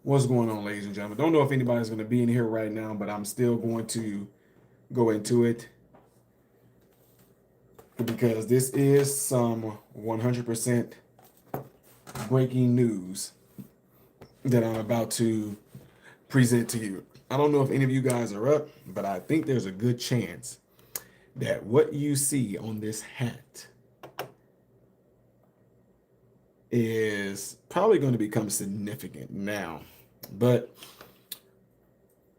What's going on, ladies and gentlemen? Don't know if anybody's going to be in here right now, but I'm still going to go into it because this is some 100% breaking news that I'm about to present to you. I don't know if any of you guys are up, but I think there's a good chance that what you see on this hat is probably going to become significant now. But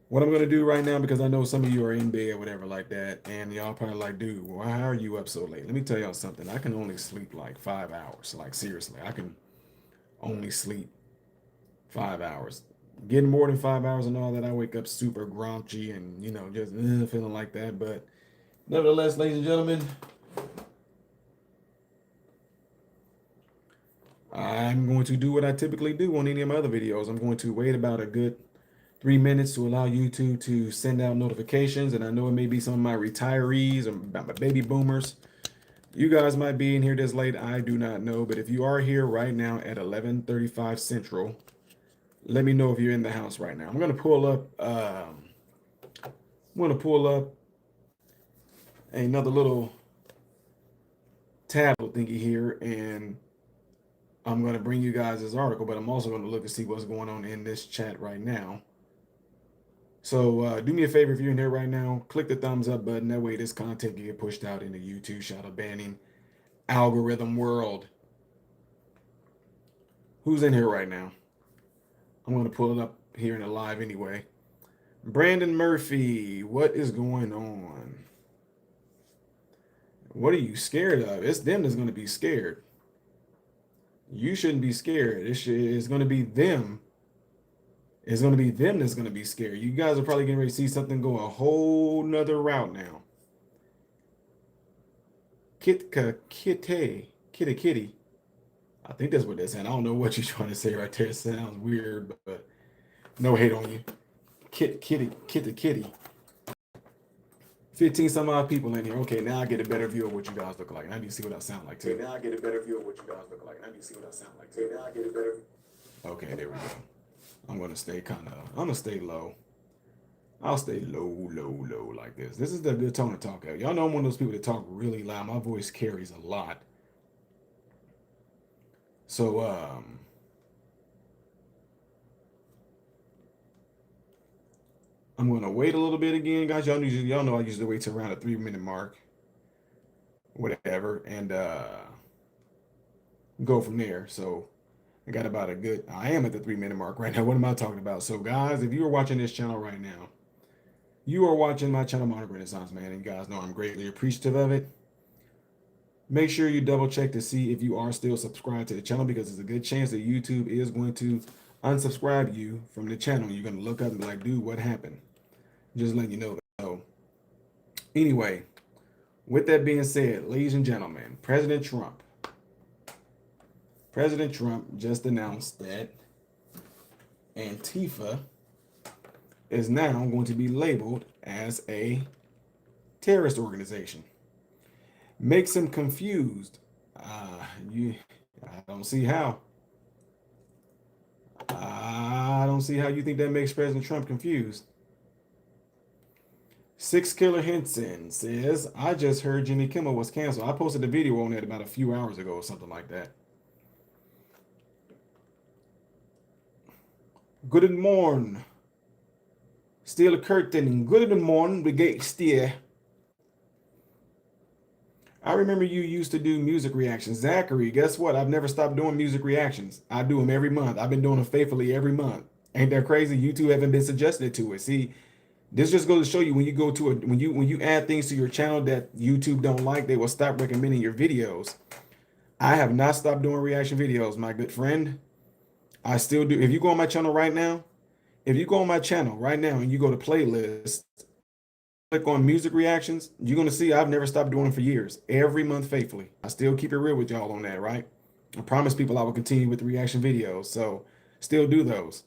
what I'm going to do right now, because I know some of you are in bed, whatever, like that, and y'all probably like, dude, why are you up so late? Let me tell y'all something. I can only sleep like 5 hours. Like, seriously, I can only sleep 5 hours. Getting more than 5 hours and all that, I wake up super grouchy and, just feeling like that. But nevertheless, ladies and gentlemen, I'm going to do what I typically do on any of my other videos. I'm going to wait about a good 3 minutes to allow YouTube to send out notifications. And I know it may be some of my retirees or my baby boomers. You guys might be in here this late. I do not know. But if you are here right now at 11:35 Central, let me know if you're in the house right now. I'm going to pull up. I'm going to pull up another little tablet thingy here, and I'm going to bring you guys this article. But I'm also going to look and see what's going on in this chat right now. So do me a favor, if you're in here right now, click the thumbs up button. That way this content can get pushed out into YouTube shadow banning algorithm world. Who's in here right now? I'm going to pull it up here in the live anyway. Brandon Murphy, what is going on? What are you scared of? It's them that's going to be scared. You shouldn't be scared. It's going to be them. It's going to be them that's going to be scared. You guys are probably getting ready to see something go a whole nother route now. Kitty. I think that's what they're saying. I don't know what you're trying to say right there. It sounds weird, but no hate on you. Kitty. 15 some odd people in here. Okay, now I get a better view of what you guys look like. Now you see what I sound like too. Okay, there we go. I'm gonna stay low. I'll stay low like this. This is the good tone to talk at. Y'all know I'm one of those people that talk really loud. My voice carries a lot. So I'm gonna wait a little bit again, guys. Y'all know I usually wait to around the 3 minute mark, whatever, and go from there. So I got about I am at the 3 minute mark right now. What am I talking about? So guys, if you are watching this channel right now, you are watching my channel, Modern Renaissance Man, and you guys know I'm greatly appreciative of it. Make sure you double check to see if you are still subscribed to the channel, because there's a good chance that YouTube is going to unsubscribe you from the channel. You're going to look up and be like, dude, what happened? Just letting you know. So anyway, with that being said, ladies and gentlemen, President Trump just announced that Antifa is now going to be labeled as a terrorist organization. Makes him confused. I don't see how. I don't see how you think that makes President Trump confused. Six Killer Henson says, I just heard Jimmy Kimmel was canceled. I posted a video on that about a few hours ago or something like that. Good morning. Still a curtain. Good morning, Brigade Steer. I remember you used to do music reactions. Zachary, guess what? I've never stopped doing music reactions. I do them every month. I've been doing them faithfully every month. Ain't that crazy? YouTube haven't been suggested to it. See, this just goes to show you when you go to when you add things to your channel that YouTube don't like, they will stop recommending your videos. I have not stopped doing reaction videos, my good friend. I still do. If you go on my channel right now, and you go to playlist, click on music reactions, you're going to see I've never stopped doing them for years. Every month faithfully. I still keep it real with y'all on that, right? I promise people I will continue with the reaction videos. So still do those.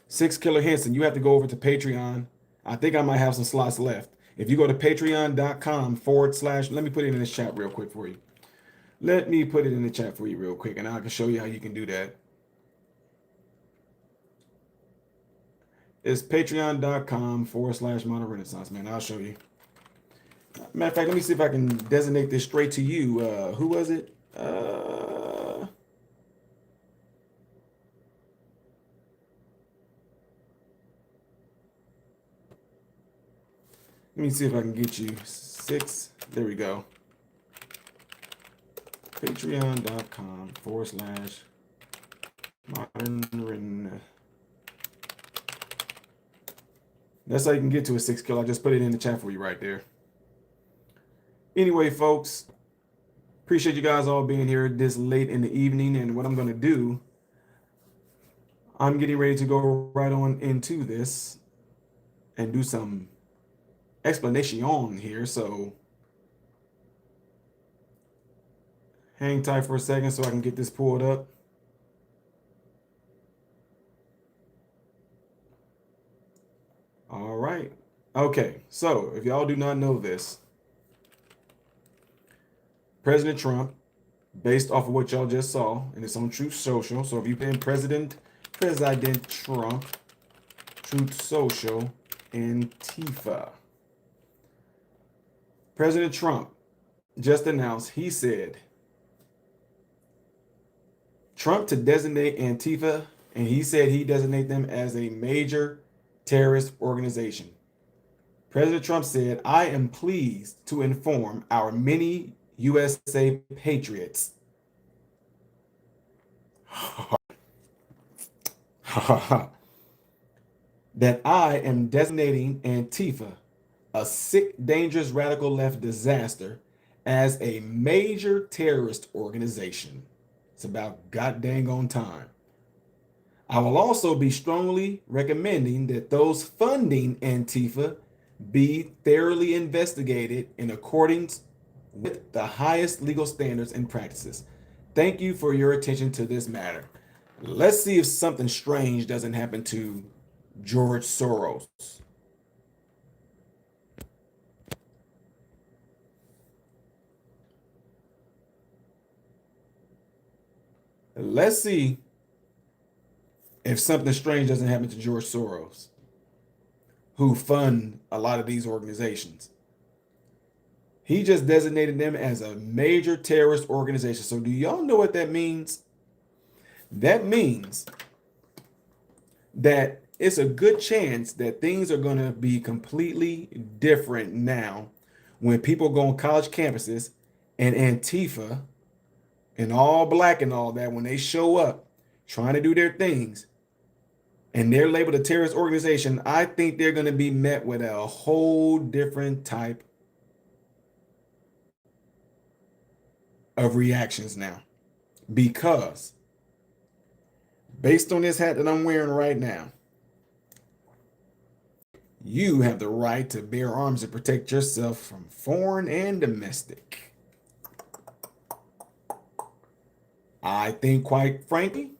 Six Killer Henson, you have to go over to Patreon. I think I might have some slots left. If you go to patreon.com/, let me put it in this chat real quick for you. Let me put it in the chat for you real quick, and I can show you how you can do that. It's patreon.com/modern renaissance, man. I'll show you. Matter of fact, let me see if I can designate this straight to you. Who was it? Let me see if I can get you 6. There we go. Patreon.com/modern. That's how you can get to a 6 kill. I just put it in the chat for you right there. Anyway, folks, appreciate you guys all being here this late in the evening. And what I'm going to do, I'm getting ready to go right on into this and do some explanation here. So hang tight for a second so I can get this pulled up. All right. Okay. So if y'all do not know this, President Trump, based off of what y'all just saw, and it's on Truth Social. So if you put in President Trump, Truth Social, Antifa. President Trump just announced, he said, Trump to designate Antifa, and he said he designate them as a major terrorist organization. President Trump said, I am pleased to inform our many USA patriots that I am designating Antifa, a sick, dangerous, radical left disaster, as a major terrorist organization. It's about goddamn on time. I will also be strongly recommending that those funding Antifa be thoroughly investigated in accordance with the highest legal standards and practices. Thank you for your attention to this matter. Let's see if something strange doesn't happen to George Soros. Let's see if something strange doesn't happen to George Soros, who fund a lot of these organizations. He just designated them as a major terrorist organization. So do y'all know what that means? That means that it's a good chance that things are going to be completely different now when people go on college campuses and Antifa and all black and all that, when they show up trying to do their things and they're labeled a terrorist organization, I think they're going to be met with a whole different type of reactions now. Because based on this hat that I'm wearing right now, you have the right to bear arms and protect yourself from foreign and domestic. I think, quite frankly,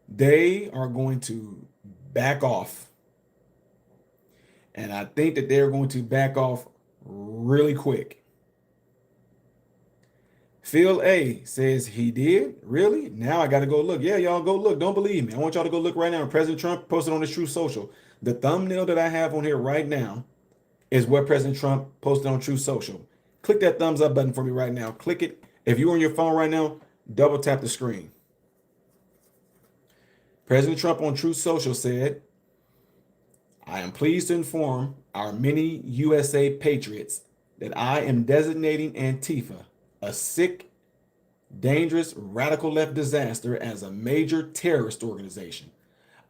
they are going to back off. And I think that they're going to back off really quick. Phil A says he did. Really? Now I got to go look. Yeah, y'all go look. Don't believe me. I want y'all to go look right now. President Trump posted on his Truth Social. The thumbnail that I have on here right now is what President Trump posted on Truth Social. Click that thumbs up button for me right now. Click it. If you're on your phone right now, double tap the screen. President Trump on Truth Social said, I am pleased to inform our many USA patriots that I am designating Antifa, a sick, dangerous, radical left disaster, as a major terrorist organization.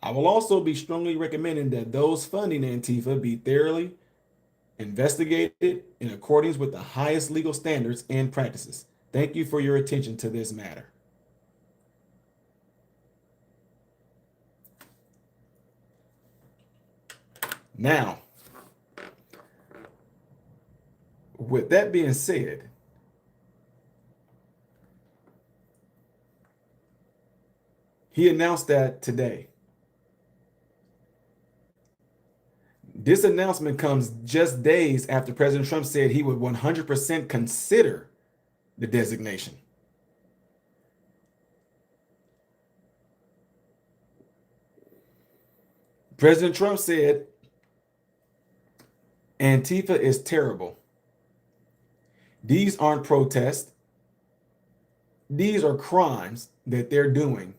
I will also be strongly recommending that those funding Antifa be thoroughly investigated in accordance with the highest legal standards and practices. Thank you for your attention to this matter. Now, with that being said, he announced that today. This announcement comes just days after President Trump said he would 100% consider the designation. President Trump said Antifa is terrible. These aren't protests. These are crimes that they're doing.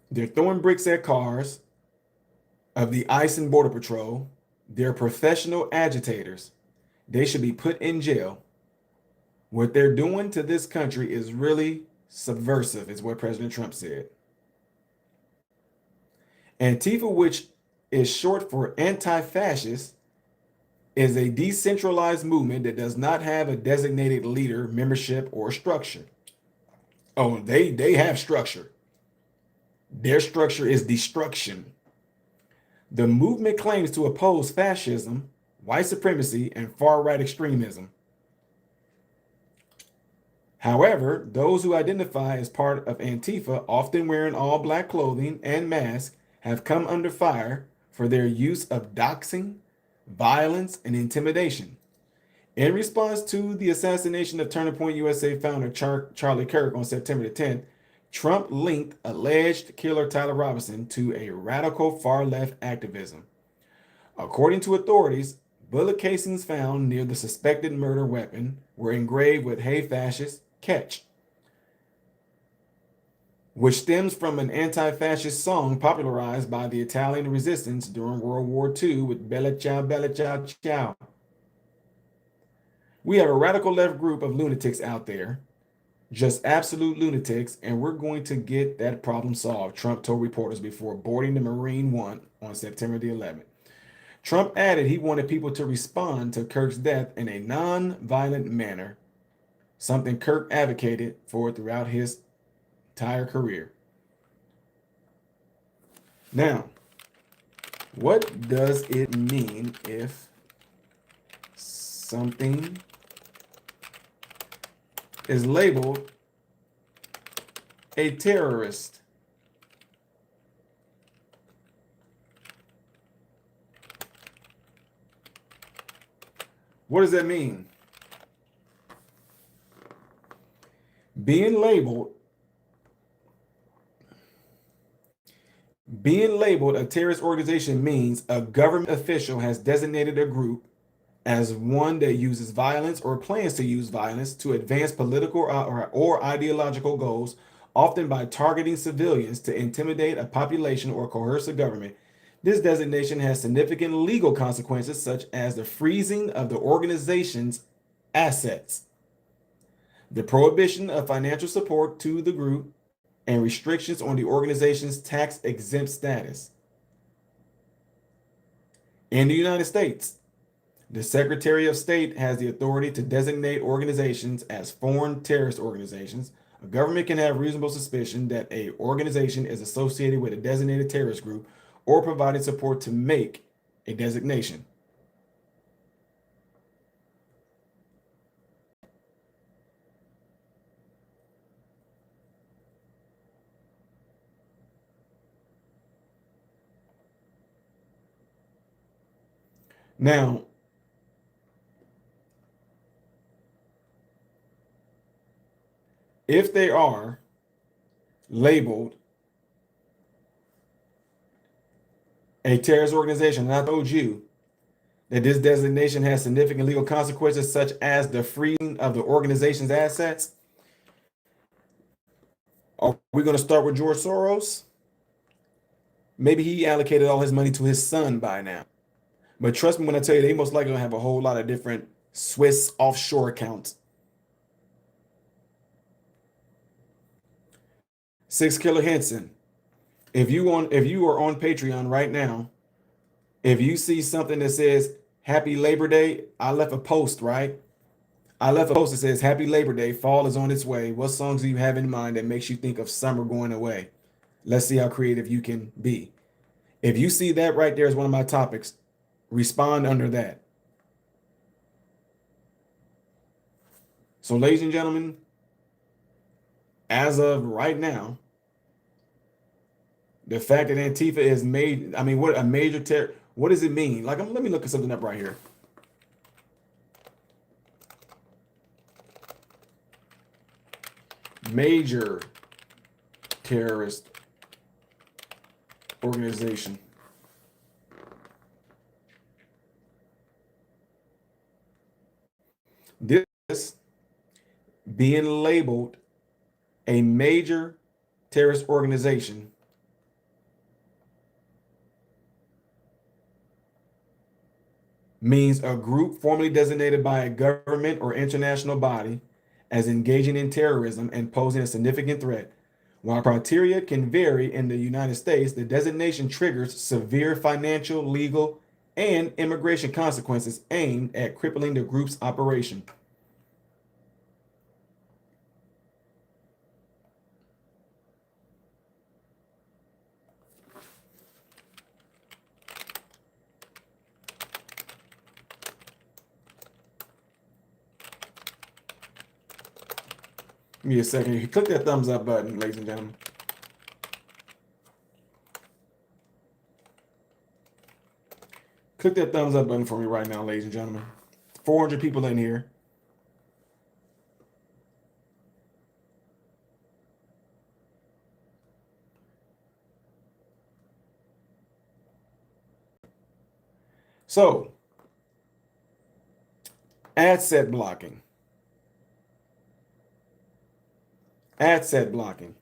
They're throwing bricks at cars of the ICE and Border Patrol. They're professional agitators. They should be put in jail. What they're doing to this country is really subversive, is what President Trump said. Antifa, which is short for anti-fascist, is a decentralized movement that does not have a designated leader, membership, or structure. Oh, they have structure. Their structure is destruction. The movement claims to oppose fascism, white supremacy, and far-right extremism. However, those who identify as part of Antifa, often wearing all black clothing and masks, have come under fire for their use of doxing, violence, and intimidation. In response to the assassination of Turning Point USA founder Charlie Kirk on September the 10th, Trump linked alleged killer Tyler Robinson to a radical far-left activism. According to authorities, bullet casings found near the suspected murder weapon were engraved with "Hey Fascist, Catch," which stems from an anti-fascist song popularized by the Italian resistance during World War II with Bella Ciao, Bella Ciao, Ciao. We have a radical left group of lunatics out there, just absolute lunatics, and we're going to get that problem solved, Trump told reporters before boarding the Marine One on September the 11th. Trump added he wanted people to respond to Kirk's death in a non-violent manner, something Kirk advocated for throughout his entire career. Now, what does it mean if something is labeled a terrorist? What does that mean? Being labeled a terrorist organization means a government official has designated a group as one that uses violence or plans to use violence to advance political or ideological goals, often by targeting civilians to intimidate a population or coerce a government. This designation has significant legal consequences, such as the freezing of the organization's assets, the prohibition of financial support to the group, and restrictions on the organization's tax-exempt status. In the United States, the Secretary of State has the authority to designate organizations as foreign terrorist organizations. A government can have reasonable suspicion that an organization is associated with a designated terrorist group or providing support to make a designation. Now, if they are labeled a terrorist organization, and I told you that this designation has significant legal consequences, such as the freezing of the organization's assets, are we going to start with George Soros? Maybe he allocated all his money to his son by now. But trust me when I tell you, they most likely have a whole lot of different Swiss offshore accounts. Six Killer Henson. If you are on Patreon right now, if you see something that says Happy Labor Day, I left a post, right? I left a post that says Happy Labor Day, fall is on its way. What songs do you have in mind that makes you think of summer going away? Let's see how creative you can be. If you see that right there as one of my topics, respond under that. So, ladies and gentlemen, as of right now, the fact that Antifa is made, I mean, what a major terror, what does it mean? Like, let me look at something up right here. Major terrorist Organization. This being labeled a major terrorist organization means a group formally designated by a government or international body as engaging in terrorism and posing a significant threat. While criteria can vary in the United States, the designation triggers severe financial, legal, and immigration consequences aimed at crippling the group's operation. Give me a second. You click that thumbs up button, ladies and gentlemen. Click that thumbs up button for me right now, ladies and gentlemen. 400 people in here. So, asset blocking. Asset blocking.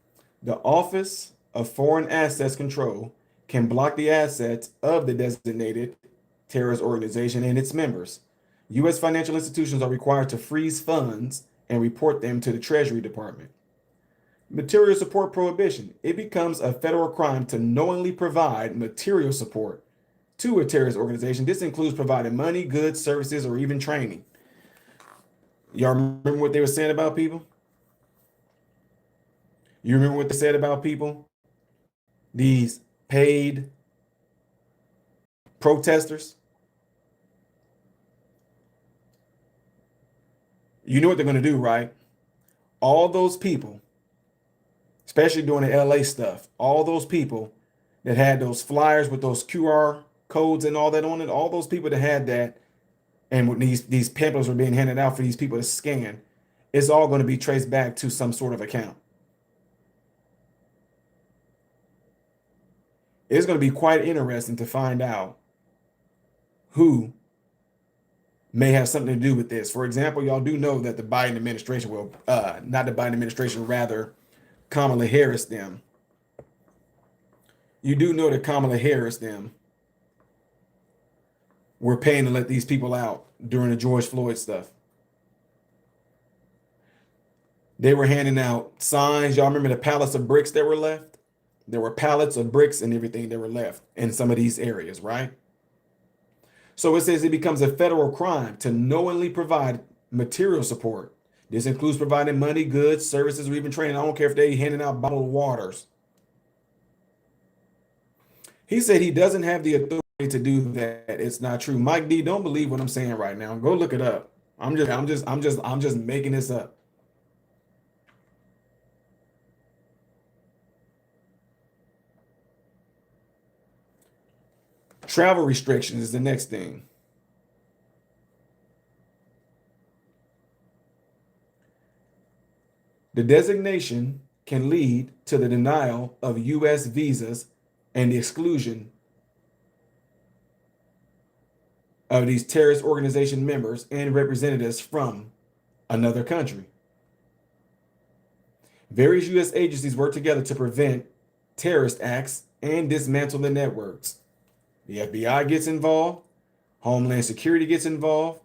The Office of Foreign Assets Control can block the assets of the designated terrorist organization and its members. U.S. financial institutions are required to freeze funds and report them to the Treasury Department. Material support prohibition. It becomes a federal crime to knowingly provide material support to a terrorist organization. This includes providing money, goods, services, or even training. Y'all remember what they were saying about people? You remember what they said about people? These paid protesters? You know what they're going to do, right? All those people, especially during the LA stuff, all those people that had those flyers with those QR codes and all that on it, all those people that had that, and when these pamphlets were being handed out for these people to scan, it's all going to be traced back to some sort of account. It's going to be quite interesting to find out who may have something to do with this. For example, y'all do know that the Biden administration will, not the Biden administration, rather Kamala Harris them. You do know that Kamala Harris them were paying to let these people out during the George Floyd stuff. They were handing out signs. Y'all remember the pallets of bricks that were left? There were pallets of bricks and everything that were left in some of these areas, right? So it says it becomes a federal crime to knowingly provide material support. This includes providing money, goods, services, or even training. I don't care if they're handing out bottled waters. He said he doesn't have the authority to do that. It's not true. Mike D, don't believe what I'm saying right now. Go look it up. I'm just making this up. Travel restrictions is the next thing. The designation can lead to the denial of U.S. visas and the exclusion of these terrorist organization members and representatives from another country. Various U.S. agencies work together to prevent terrorist acts and dismantle the networks. The FBI gets involved, Homeland Security gets involved,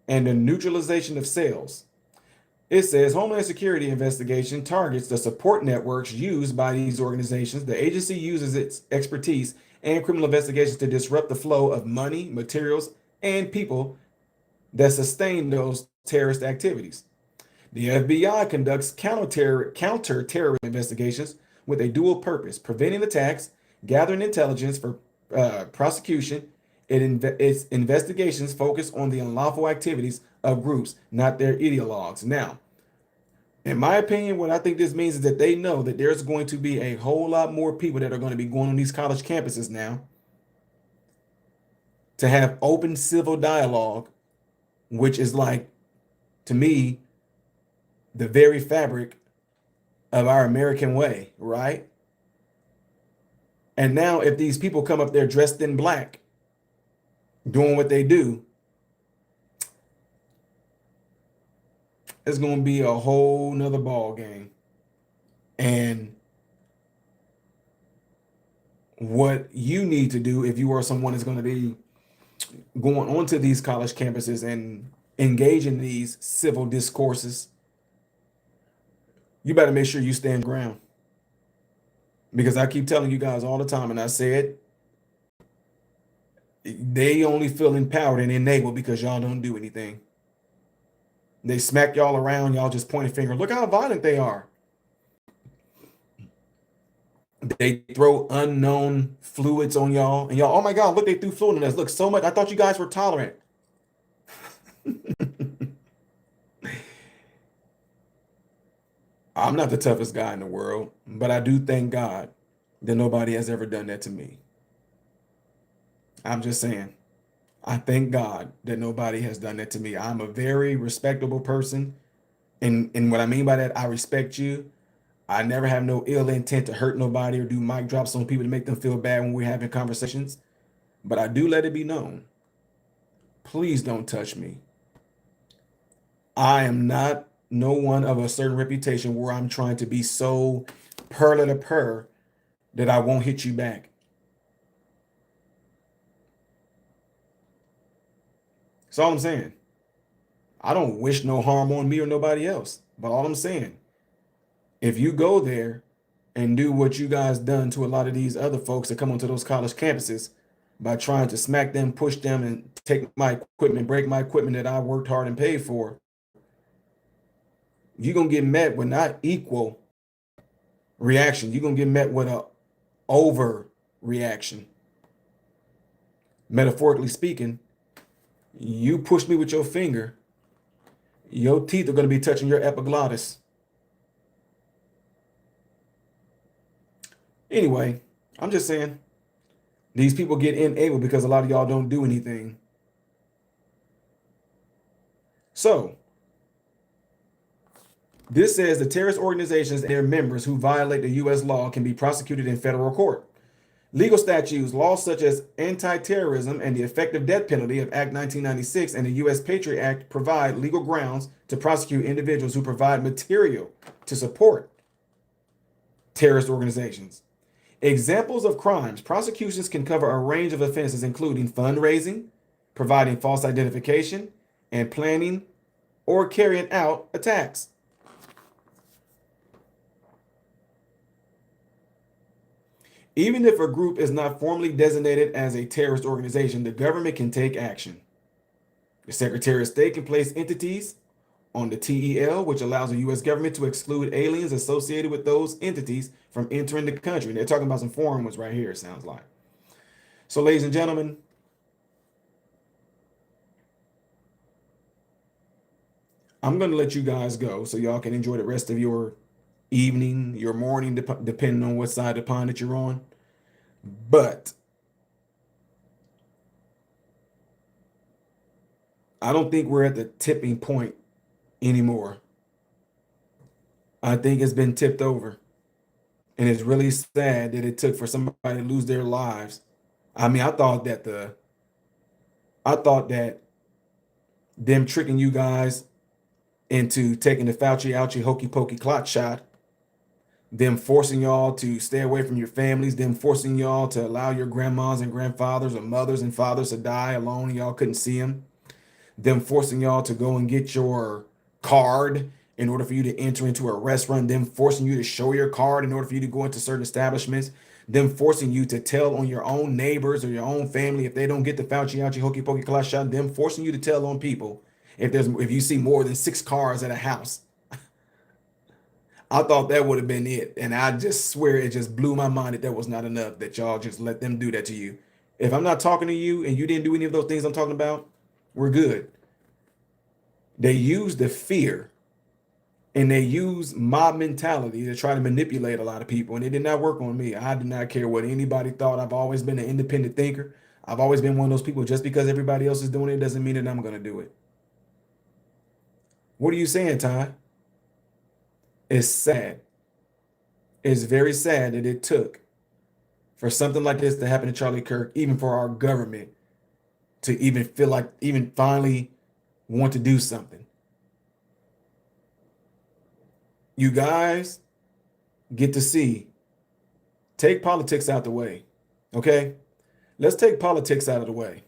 and the neutralization of cells. It says Homeland Security investigation targets the support networks used by these organizations. The agency uses its expertise and criminal investigations to disrupt the flow of money, materials, and people that sustain those terrorist activities. The FBI conducts counter-terrorism investigations with a dual purpose: preventing attacks, gathering intelligence for prosecution. Its investigations focus on the unlawful activities of groups, not their ideologues. Now, in my opinion, what I think this means is that they know that there's going to be a whole lot more people that are going to be going on these college campuses now to have open civil dialogue, which is like, to me, the very fabric of our American way, right? And now if these people come up there dressed in black, doing what they do, it's going to be a whole nother ball game. And what you need to do if you are someone that's going to be going onto these college campuses and engage in these civil discourses, you better make sure you stand ground. Because I keep telling you guys all the time, and I said, they only feel empowered and enabled because y'all don't do anything. They smack y'all around, y'all just point a finger. Look how violent they are. They throw unknown fluids on y'all, and y'all, oh my God, look, they threw fluid on us. Look, so much. I thought you guys were tolerant. I'm not the toughest guy in the world, but I do thank God that nobody has ever done that to me. I'm just saying, I thank God that nobody has done that to me. I'm a very respectable person. And what I mean by that, I respect you. I never have no ill intent to hurt nobody or do mic drops on people to make them feel bad when we're having conversations. But I do let it be known, please don't touch me. I am not no one of a certain reputation where I'm trying to be so pearl to purr that I won't hit you back. That's all I'm saying. I don't wish no harm on me or nobody else. But all I'm saying, if you go there and do what you guys done to a lot of these other folks that come onto those college campuses by trying to smack them, push them, and take my equipment, break my equipment that I worked hard and paid for, you're gonna get met with not equal reaction. You're gonna get met with a over reaction. Metaphorically speaking, you push me with your finger, your teeth are gonna be touching your epiglottis. Anyway, I'm just saying, these people get enabled because a lot of y'all don't do anything. So, this says the terrorist organizations and their members who violate the U.S. law can be prosecuted in federal court. Legal statutes, laws such as anti-terrorism and the effective death penalty of Act 1996 and the U.S. Patriot Act provide legal grounds to prosecute individuals who provide material to support terrorist organizations. Examples of crimes. Prosecutions can cover a range of offenses, including fundraising, providing false identification, and planning or carrying out attacks. Even if a group is not formally designated as a terrorist organization, the government can take action. The Secretary of State can place entities on the TEL, which allows the U.S. government to exclude aliens associated with those entities from entering the country. And they're talking about some foreign ones right here, it sounds like. So, ladies and gentlemen, I'm going to let you guys go so y'all can enjoy the rest of your evening, your morning, depending on what side of the pond that you're on. But I don't think we're at the tipping point anymore. I think it's been tipped over. And it's really sad that it took for somebody to lose their lives. I mean, I thought that them tricking you guys into taking the Fauci ouchie hokey pokey clot shot, them forcing y'all to stay away from your families, them forcing y'all to allow your grandmas and grandfathers or mothers and fathers to die alone and y'all couldn't see them forcing y'all to go and get your card in order for you to enter into a restaurant, them forcing you to show your card in order for you to go into certain establishments, them forcing you to tell on your own neighbors or your own family if they don't get the Fauci ouchie hokey pokey class shot, them forcing you to tell on people if you see more than 6 cars at a house. I thought that would have been it. And I just swear it just blew my mind that was not enough, that y'all just let them do that to you. If I'm not talking to you and you didn't do any of those things I'm talking about, we're good. They use the fear and they use mob mentality to try to manipulate a lot of people. And it did not work on me. I did not care what anybody thought. I've always been an independent thinker. I've always been one of those people, just because everybody else is doing it doesn't mean that I'm going to do it. What are you saying, Ty? It's sad. It's very sad that it took for something like this to happen to Charlie Kirk, even for our government to even feel like, even finally want to do something. You guys get to see, take politics out the way. Okay? Let's take politics out of the way.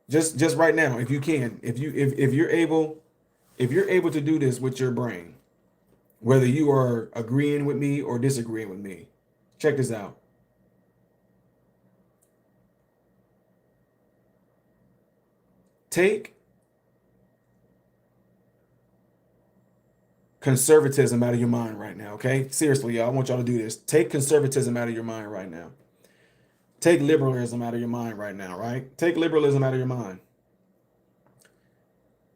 Just right now, if you can, if you're able to do this with your brain, whether you are agreeing with me or disagreeing with me, check this out. Take conservatism out of your mind right now, okay? Seriously, y'all, I want y'all to do this. Take conservatism out of your mind right now. Take liberalism out of your mind right now, right? Take liberalism out of your mind.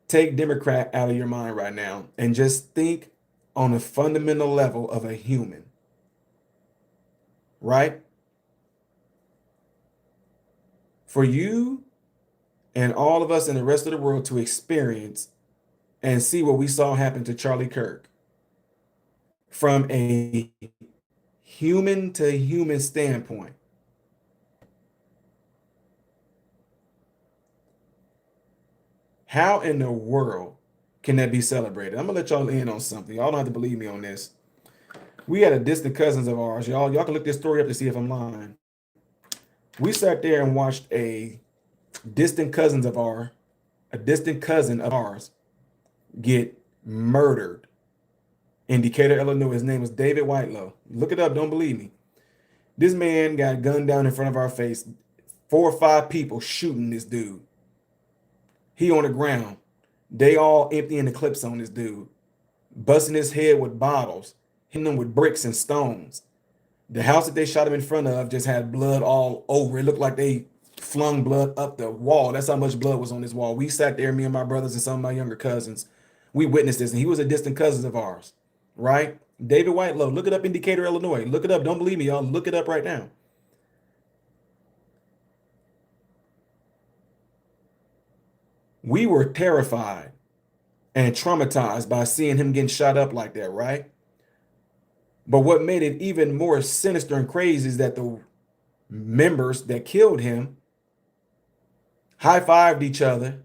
Take Democrat out of your mind right now and just think on a fundamental level of a human, right? For you and all of us and the rest of the world to experience and see what we saw happen to Charlie Kirk from a human to human standpoint. How in the world can that be celebrated? I'm gonna let y'all in on something. Y'all don't have to believe me on this. We had a distant cousins of ours. Y'all can look this story up to see if I'm lying. We sat there and watched a distant cousin of ours get murdered in Decatur, Illinois. His name was David Whitelow. Look it up, don't believe me. This man got gunned down in front of our face. 4 or 5 people shooting this dude. He on the ground. They all emptying the clips on this dude, busting his head with bottles, hitting him with bricks and stones. The house that they shot him in front of just had blood all over. It looked like they flung blood up the wall. That's how much blood was on this wall. We sat there, me and my brothers and some of my younger cousins. We witnessed this, and he was a distant cousin of ours, right? David Whitelow. Look it up in Decatur, Illinois. Look it up. Don't believe me, y'all. Look it up right now. We were terrified and traumatized by seeing him getting shot up like that, right? But what made it even more sinister and crazy is that the members that killed him high-fived each other,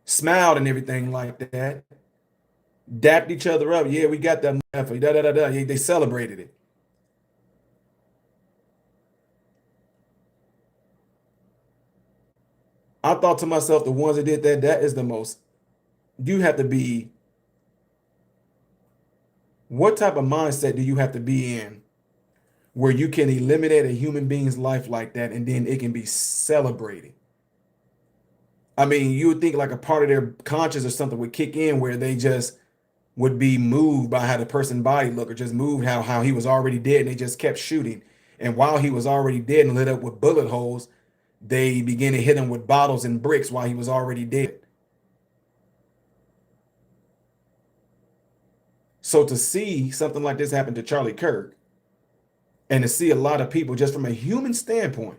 smiled and everything like that, dapped each other up. Yeah, we got that. Da, da, da, da. They celebrated it. I thought to myself, the ones that did that, that is the most, you have to be, what type of mindset do you have to be in where you can eliminate a human being's life like that and then it can be celebrated? I mean, you would think like a part of their conscience or something would kick in where they just would be moved by how the person's body looked, or just moved how he was already dead, and they just kept shooting. And while he was already dead and lit up with bullet holes, they began to hit him with bottles and bricks while he was already dead. So to see something like this happen to Charlie Kirk, and to see a lot of people, just from a human standpoint,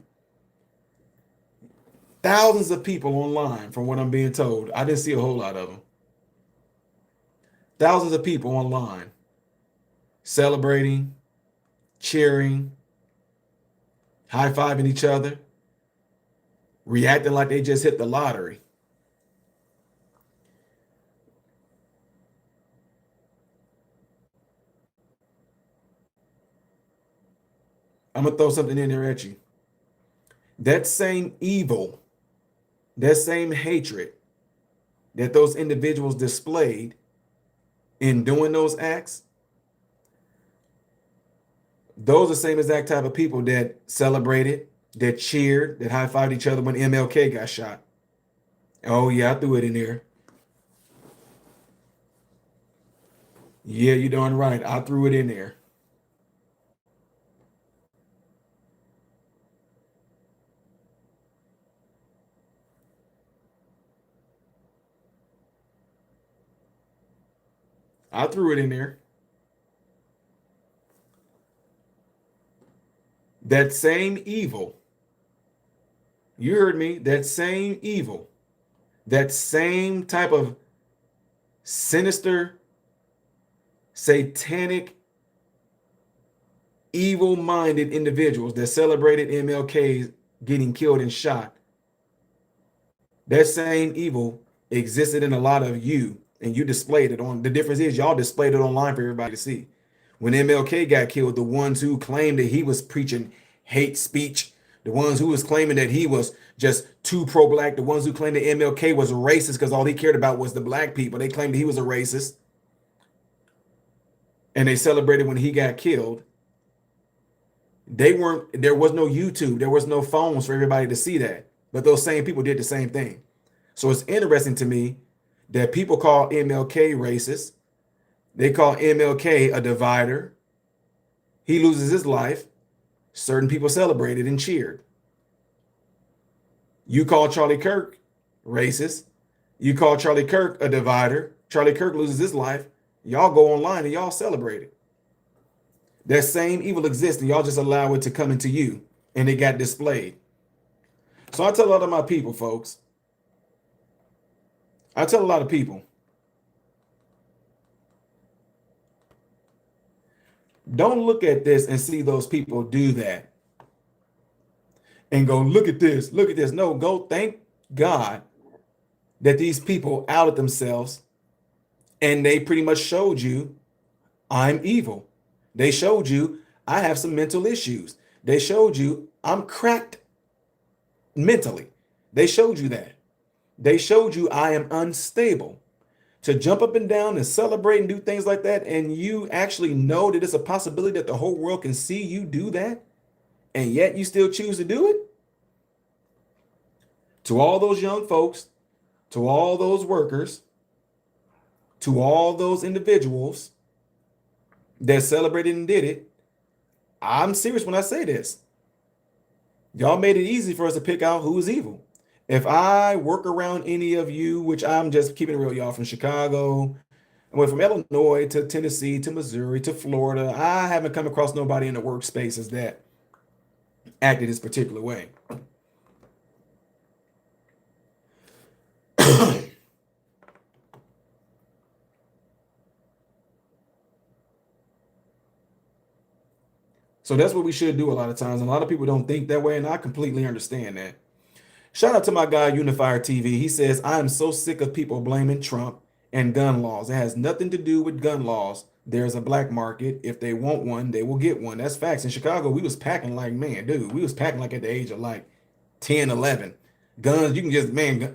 thousands of people online, from what I'm being told, I didn't see a whole lot of them. Thousands of people online celebrating, cheering, high-fiving each other, reacting like they just hit the lottery. I'm going to throw something in there at you. That same evil, that same hatred that those individuals displayed in doing those acts, those are the same exact type of people that celebrated, that cheered, that high-fived each other when MLK got shot. Oh, yeah, I threw it in there. Yeah, you're darn right. I threw it in there. I threw it in there. That same evil, you heard me, that same evil, that same type of sinister, satanic, evil-minded individuals that celebrated MLK getting killed and shot, that same evil existed in a lot of you, and you displayed it on. The difference is y'all displayed it online for everybody to see. When MLK got killed, the ones who claimed that he was preaching hate speech, the ones who was claiming that he was just too pro-black, the ones who claimed that MLK was racist because all he cared about was the black people, they claimed that he was a racist, and they celebrated when he got killed. There was no YouTube, there was no phones for everybody to see that, but those same people did the same thing. So it's interesting to me that people call MLK racist. They call MLK a divider. He loses his life. Certain people celebrated and cheered. You call Charlie Kirk racist. You call Charlie Kirk a divider. Charlie Kirk loses his life. Y'all go online and y'all celebrate it. That same evil exists and y'all just allow it to come into you, and it got displayed. So I tell a lot of my people, folks, I tell a lot of people, don't look at this and see those people do that and go, look at this, look at this. No, go thank God that these people outed themselves and they pretty much showed you I'm evil. They showed you I have some mental issues. They showed you I'm cracked mentally. They showed you that. They showed you I am unstable. To jump up and down and celebrate and do things like that, and you actually know that it's a possibility that the whole world can see you do that, and yet you still choose to do it? To all those young folks, to all those workers, to all those individuals that celebrated and did it, I'm serious when I say this. Y'all made it easy for us to pick out who is evil. If I work around any of you, which I'm just keeping it real, y'all, from Chicago, I went from Illinois to Tennessee to Missouri to Florida, I haven't come across nobody in the workspaces that acted this particular way. So that's what we should do a lot of times. And a lot of people don't think that way, and I completely understand that. Shout out to my guy, Unifier TV. He says, I am so sick of people blaming Trump and gun laws. It has nothing to do with gun laws. There's a black market. If they want one, they will get one. That's facts. In Chicago, we was packing like, man, dude, we was packing like at the age of like 10, 11. Guns, you can just, man,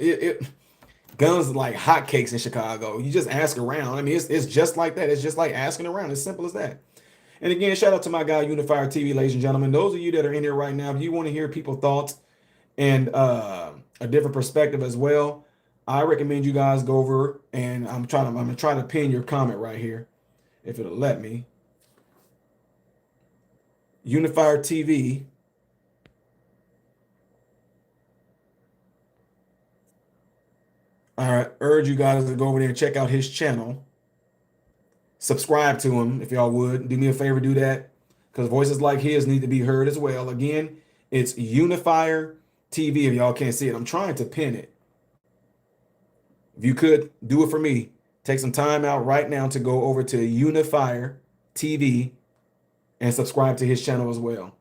guns like hotcakes in Chicago. You just ask around. I mean, it's just like that. It's just like asking around. It's simple as that. And again, shout out to my guy, Unifier TV, ladies and gentlemen. Those of you that are in here right now, if you want to hear people's thoughts and a different perspective as well, I recommend you guys go over, and I'm gonna try to pin your comment right here, if it'll let me. Unifier TV. I urge you guys to go over there and check out his channel. Subscribe to him if y'all would. Do me a favor, do that, because voices like his need to be heard as well. Again, it's Unifier TV. If y'all can't see it, I'm trying to pin it. If you could do it for me, take some time out right now to go over to Unifier TV and subscribe to his channel as well,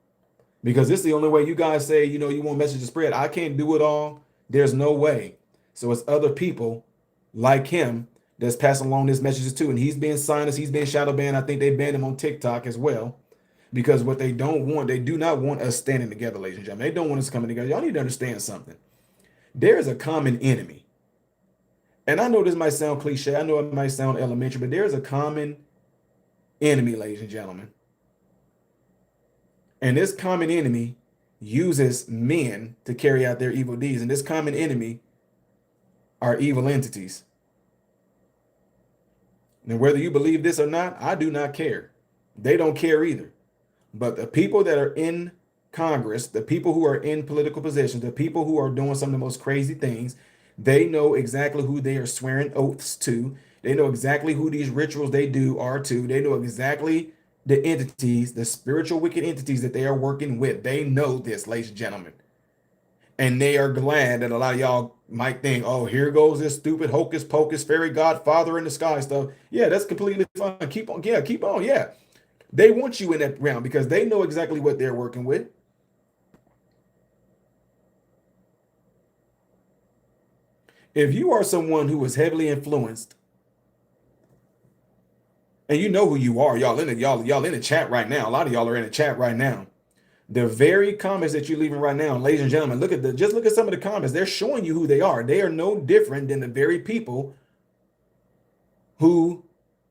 because this is the only way. You guys say, you know, you want message to spread. I can't do it all. There's no way. So it's other people like him that's passing along his messages too. And he's being silenced. He's being shadow banned. I think they banned him on TikTok as well, because what they don't want, they do not want us standing together, ladies and gentlemen. They don't want us coming together. Y'all need to understand something. There is a common enemy. And I know this might sound cliche. I know it might sound elementary, but there is a common enemy, ladies and gentlemen. And this common enemy uses men to carry out their evil deeds. And this common enemy are evil entities. And whether you believe this or not, I do not care. They don't care either. But the people that are in Congress, the people who are in political positions, the people who are doing some of the most crazy things, they know exactly who they are swearing oaths to. They know exactly who these rituals they do are to. They know exactly the entities, the spiritual wicked entities that they are working with. They know this, ladies and gentlemen. And they are glad that a lot of y'all might think, oh, here goes this stupid hocus pocus fairy godfather in the sky stuff. Yeah, that's completely fine. Keep on. Yeah, keep on. Yeah. They want you in that round because they know exactly what they're working with. If you are someone who is heavily influenced, and you know who you are, y'all in the chat right now. A lot of y'all are in the chat right now. The very comments that you're leaving right now, ladies and gentlemen, just look at some of the comments. They're showing you who they are. They are no different than the very people who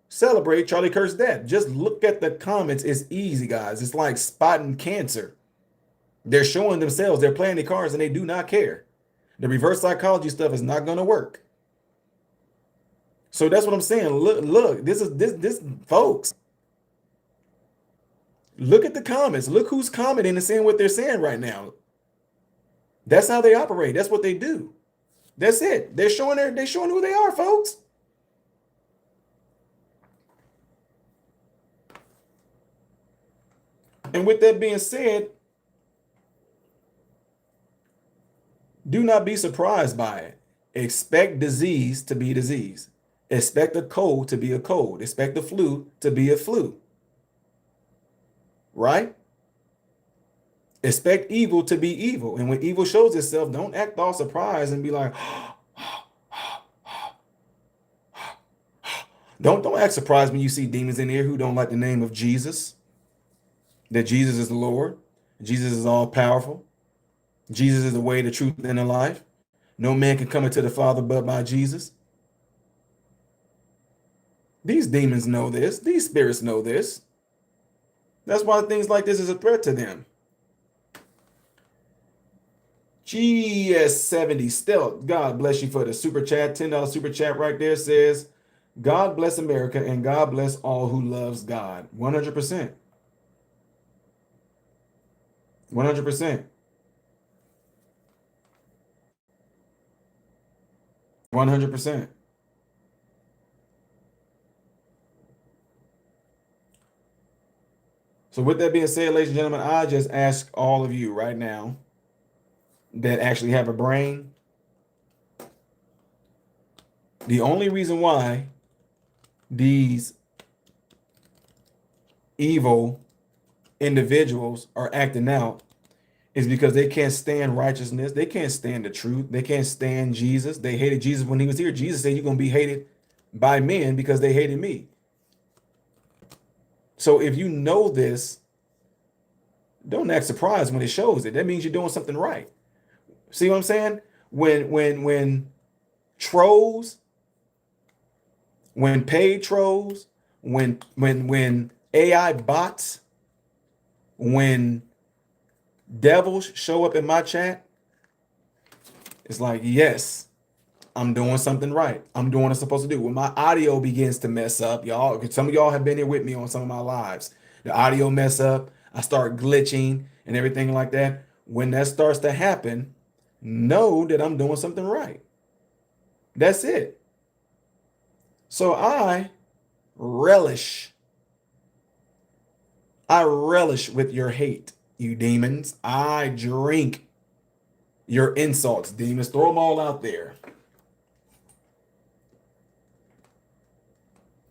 celebrate Charlie Kirk's death. Just look at the comments. It's easy, guys. It's like spotting cancer. They're showing themselves. They're playing the cards, and they do not care. The reverse psychology stuff is not going to work. So that's what I'm saying. Look. This, folks. Look at the comments. Look who's commenting and saying what they're saying right now. That's how they operate. That's what they do. That's it. They're showing who they are, folks. And with that being said, do not be surprised by it. Expect disease to be disease. Expect a cold to be a cold. Expect the flu to be a flu. Right? Expect evil to be evil. And when evil shows itself, don't act all surprised and be like, don't act surprised when you see demons in here who don't like the name of Jesus. That Jesus is the Lord. Jesus is all powerful. Jesus is the way, the truth, and the life. No man can come into the Father but by Jesus. These demons know this. These spirits know this. That's why things like this is a threat to them. GS70 Stealth, God bless you for the super chat. $10 super chat right there says, God bless America and God bless all who loves God. 100%. 100%. 100%. So with that being said, ladies and gentlemen, I just ask all of you right now that actually have a brain. The only reason why these evil individuals are acting out is because they can't stand righteousness. They can't stand the truth. They can't stand Jesus. They hated Jesus when he was here. Jesus said, you're going to be hated by men because they hated me. So if you know this, don't act surprised when it shows it. That means you're doing something right. See what I'm saying? When trolls, when paid trolls, when AI bots, when devils show up in my chat, it's like, yes, I'm doing something right. I'm doing what I'm supposed to do. When my audio begins to mess up, y'all, some of y'all have been here with me on some of my lives. The audio mess up, I start glitching and everything like that. When that starts to happen, know that I'm doing something right. That's it. So I relish with your hate, you demons. I drink your insults, demons. Throw them all out there.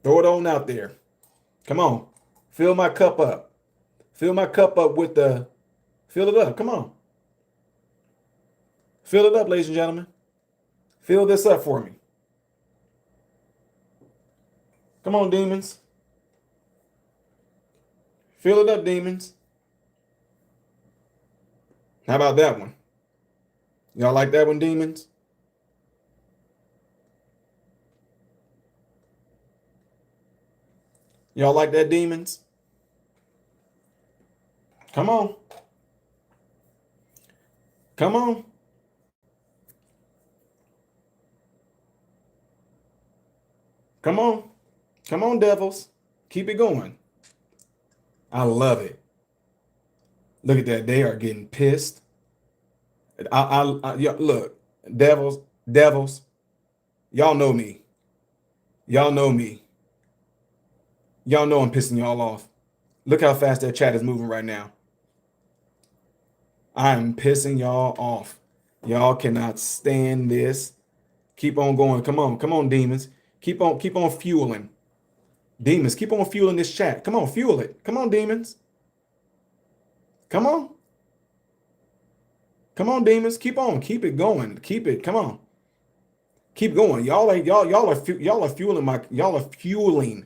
Throw it on out there. Come on. Fill my cup up. Fill my cup up with the... Fill it up. Come on. Fill it up, ladies and gentlemen. Fill this up for me. Come on, demons. Fill it up, demons. How about that one? Y'all like that one, demons? Y'all like that, demons? Come on. Come on. Come on. Come on, devils. Keep it going. I love it. Look at that. They are getting pissed. Look, devils. Y'all know me. Y'all know me. Y'all know I'm pissing y'all off. Look how fast that chat is moving right now. I'm pissing y'all off. Y'all cannot stand this. Keep on going. Come on, demons. Keep on fueling. Demons, keep on fueling this chat. Come on, fuel it. Come on, demons. Come on. Come on, demons. Keep on. Keep it going. Keep it. Come on. Keep going. Y'all are fueling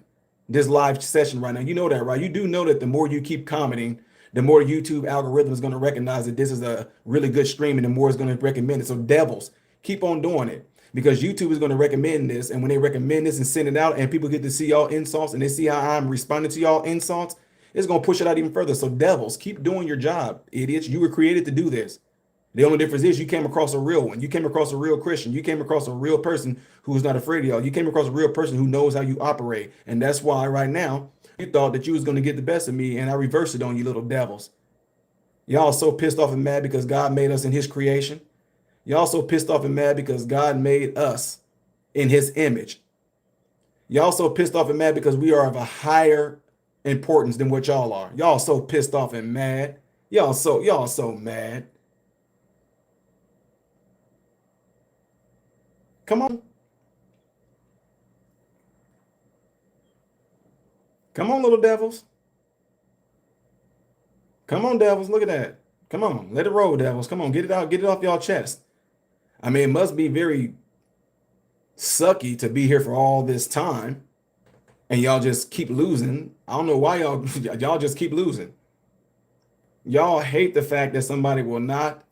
this live session right now. You know that, right? You do know that the more you keep commenting, the more YouTube algorithm is going to recognize that this is a really good stream, and the more it's going to recommend it. So devils, keep on doing it, because YouTube is going to recommend this, and when they recommend this and send it out, and people get to see y'all insults and they see how I'm responding to y'all insults, it's going to push it out even further. So devils, keep doing your job, idiots. You were created to do this. The only difference is you came across a real one. You came across a real Christian. You came across a real person who's not afraid of y'all. You came across a real person who knows how you operate. And that's why right now you thought that you was going to get the best of me, and I reversed it on you little devils. Y'all so pissed off and mad because God made us in his creation. Y'all so pissed off and mad because God made us in his image. Y'all so pissed off and mad because we are of a higher importance than what y'all are. Y'all so pissed off and mad. Y'all so mad. Come on. Come on, little devils. Come on, devils. Look at that. Come on. Let it roll, devils. Come on. Get it out. Get it off y'all chest. I mean, it must be very sucky to be here for all this time and y'all just keep losing. I don't know why y'all just keep losing. Y'all hate the fact that somebody will not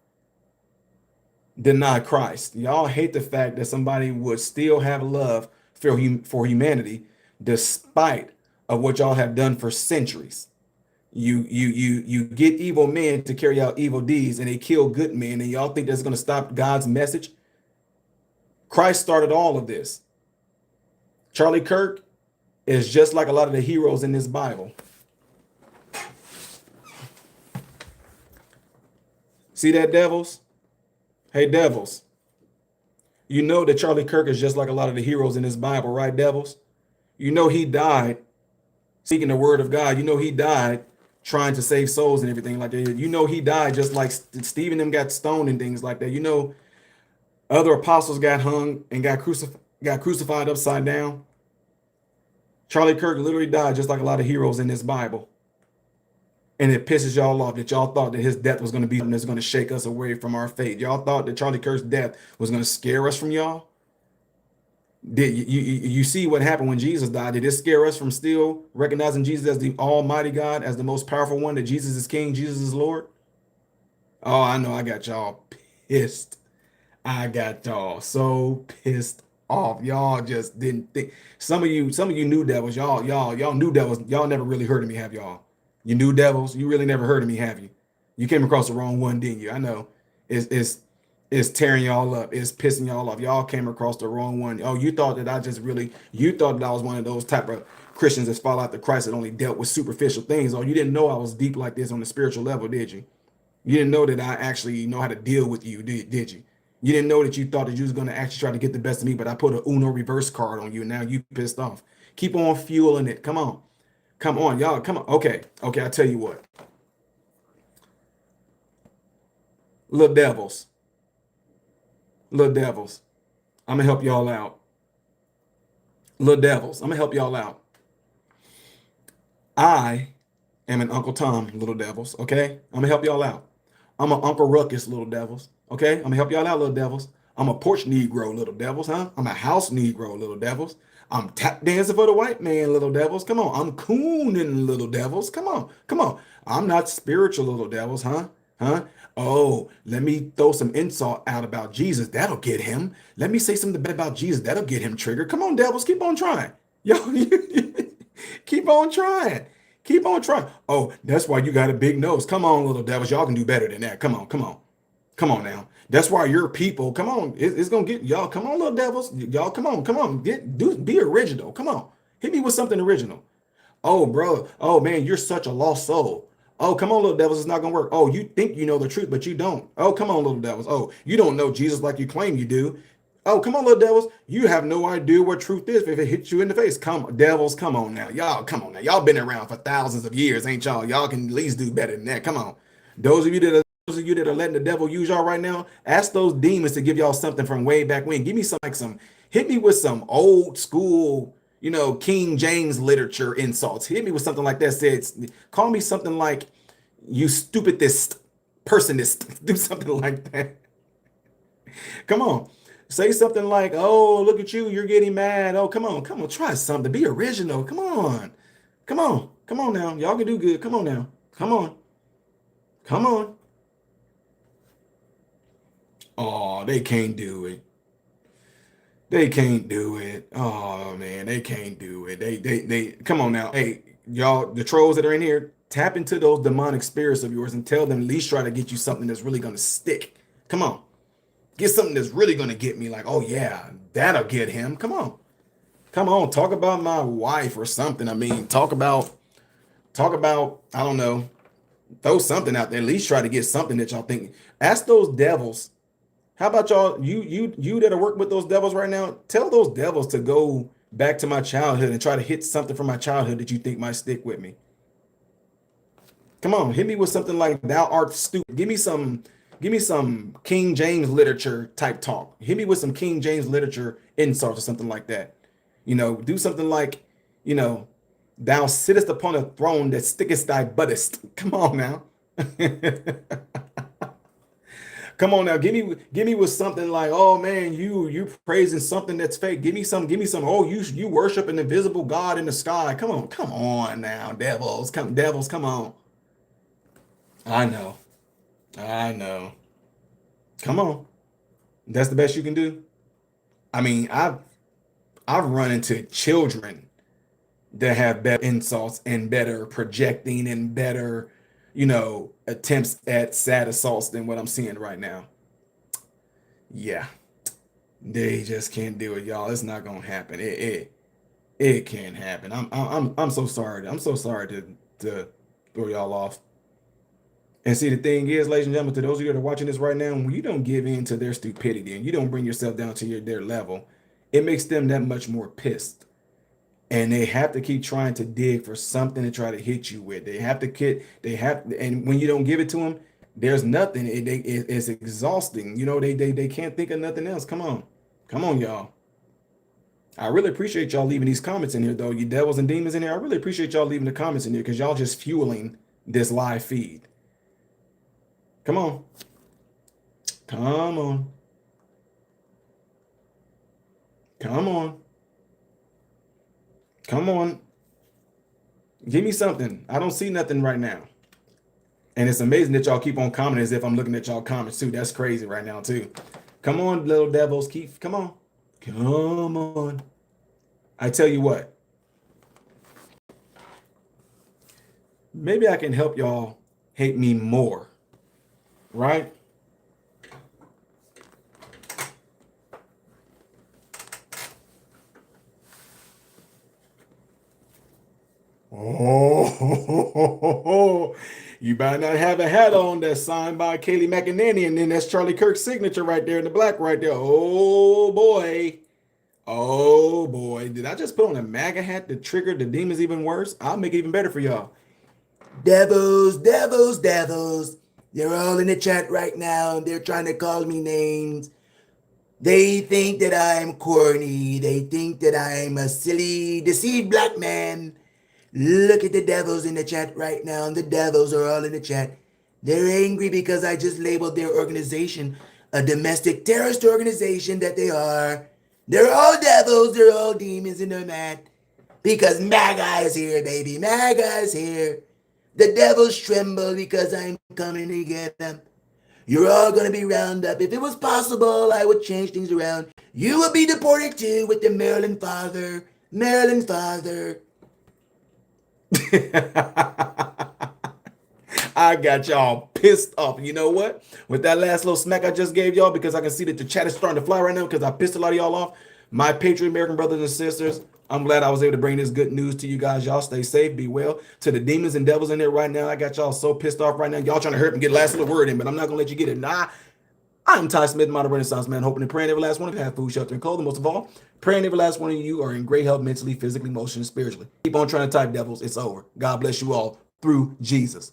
deny Christ. Y'all hate the fact that somebody would still have love for humanity despite of what y'all have done for centuries. You get evil men to carry out evil deeds, and they kill good men, and y'all think that's going to stop God's message? Christ started all of this. Charlie Kirk is just like a lot of the heroes in this Bible. See that, devils? Hey, devils. You know that Charlie Kirk is just like a lot of the heroes in this Bible, right, devils? You know he died seeking the word of God. You know he died trying to save souls and everything like that. You know he died just like Stephen them got stoned and things like that. You know other apostles got hung and got crucified upside down. Charlie Kirk literally died just like a lot of heroes in this Bible. And it pisses y'all off that y'all thought that his death was going to be something that's going to shake us away from our faith. Y'all thought that Charlie Kirk's death was going to scare us from y'all. Did you see what happened when Jesus died? Did it scare us from still recognizing Jesus as the Almighty God, as the most powerful one, that Jesus is King, Jesus is Lord? Oh, I know I got y'all pissed. I got y'all so pissed off. Y'all just didn't think. Some of you new devils, y'all new devils, y'all never really heard of me, have y'all? You new devils, you really never heard of me, have you? You came across the wrong one, didn't you? I know. It's tearing y'all up. It's pissing y'all off. Y'all came across the wrong one. Oh, you thought that you thought that I was one of those type of Christians that fall out to Christ that only dealt with superficial things. Oh, you didn't know I was deep like this on the spiritual level, did you? You didn't know that I actually know how to deal with you, did you? You didn't know that you thought that you was going to actually try to get the best of me, but I put a Uno reverse card on you, and now you pissed off. Keep on fueling it. Come on. Come on, y'all. Come on. Okay, I tell you what. Little devils. Little devils. I'm going to help y'all out. Little devils. I'm going to help y'all out. I am an Uncle Tom, little devils, okay? I'm going to help y'all out. I'm an Uncle Ruckus, little devils, okay? I'm going to help y'all out, little devils. I'm a porch Negro, little devils, huh? I'm a house Negro, little devils. I'm tap dancing for the white man, little devils. Come on. I'm cooning, little devils. Come on. Come on. I'm not spiritual, little devils, huh? Huh? Oh, let me throw some insult out about Jesus. That'll get him. Let me say something bad about Jesus. That'll get him triggered. Come on, devils. Keep on trying. Yo, keep on trying. Keep on trying. Oh, that's why you got a big nose. Come on, little devils. Y'all can do better than that. Come on. Come on. Come on now. That's why your people, come on, it's gonna get y'all. Come on, little devils, y'all. Come on, be original. Come on, hit me with something original. Oh, bro. Oh man, you're such a lost soul. Oh, come on, little devils, it's not gonna work. Oh, you think you know the truth, but you don't. Oh, come on, little devils. Oh, you don't know Jesus like you claim you do. Oh, come on, little devils. You have no idea what truth is if it hits you in the face. Come on, devils, come on now. Y'all, come on now. Y'all been around for thousands of years, ain't y'all? Y'all can at least do better than that. Come on. Those of you that are letting the devil use y'all right now, ask those demons to give y'all something from way back when. Give me hit me with some old school, King James literature insults. Hit me with something like that. Call me something like you stupidest personist. Do something like that. Come on. Say something like, oh, look at you. You're getting mad. Oh, come on. Come on. Try something. Be original. Come on. Come on. Come on now. Y'all can do good. Come on now. Come on. Come on. Oh, they can't do it. They can't do it. Oh man, they can't do it. They come on now. Hey, y'all, the trolls that are in here, tap into those demonic spirits of yours and tell them at least try to get you something that's really gonna stick. Come on. Get something that's really gonna get me, like, oh yeah, that'll get him. Come on. Come on, talk about my wife or something. I mean, talk about, I don't know, throw something out there. At least try to get something that y'all think. Ask those devils. How about y'all, you that are working with those devils right now, tell those devils to go back to my childhood and try to hit something from my childhood that you think might stick with me. Come on, hit me with something like thou art stupid. Give me some King James literature type talk. Hit me with some King James literature insults or something like that. Do something like, thou sittest upon a throne that stickest thy buttest. Come on now. Come on now, give me with something like, oh man, you praising something that's fake. Give me some. Oh, you worship an invisible God in the sky. Come on now, devils, come on. I know, I know. Come on, that's the best you can do. I mean, I've run into children that have better insults and better projecting and better, attempts at sad assaults than what I'm seeing right now. Yeah, they just can't do it, y'all. It's not gonna happen. It can't happen. I'm so sorry. I'm so sorry to throw y'all off. And see, the thing is, ladies and gentlemen, to those of you that are watching this right now, when you don't give in to their stupidity and you don't bring yourself down to their level, it makes them that much more pissed. And they have to keep trying to dig for something to try to hit you with. And when you don't give it to them, there's nothing. It's exhausting. They can't think of nothing else. Come on, y'all. I really appreciate y'all leaving these comments in here, though. You devils and demons in here. I really appreciate y'all leaving the comments in here because y'all just fueling this live feed. Come on. Come on. Come on. Come on. Give me something. I don't see nothing right now. And it's amazing that y'all keep on commenting as if I'm looking at y'all comments too. That's crazy right now too. Come on, little devils. Come on. Come on. I tell you what. Maybe I can help y'all hate me more. Right? Oh, you better not have a hat on that's signed by Kaylee McEnany, and then that's Charlie Kirk's signature right there in the black right there. Oh boy. Oh boy. Did I just put on a MAGA hat to trigger the demons even worse? I'll make it even better for y'all. Devils, devils, devils. They're all in the chat right now. They're trying to call me names. They think that I'm corny. They think that I'm a silly, deceived black man. Look at the devils in the chat right now. The devils are all in the chat. They're angry because I just labeled their organization a domestic terrorist organization that they are. They're all devils. They're all demons, and they're mad because MAGA is here, baby. MAGA is here. The devils tremble because I'm coming to get them. You're all going to be rounded up. If it was possible, I would change things around. You will be deported too with the Maryland father. Maryland father. I got y'all pissed off. You know what? With that last little smack I just gave y'all, because I can see that the chat is starting to fly right now because I pissed a lot of y'all off. My Patriot American brothers and sisters, I'm glad I was able to bring this good news to you guys. Y'all stay safe, be well. To the demons and devils in there right now, I got y'all so pissed off right now. Y'all trying to hurt and get last little word in, but I'm not going to let you get it. Nah. I'm Ty Smith, modern Renaissance man, hoping and praying every last one of you have food, shelter, and clothing. Most of all, praying every last one of you are in great health mentally, physically, emotionally, spiritually. Keep on trying to type, devils. It's over. God bless you all through Jesus.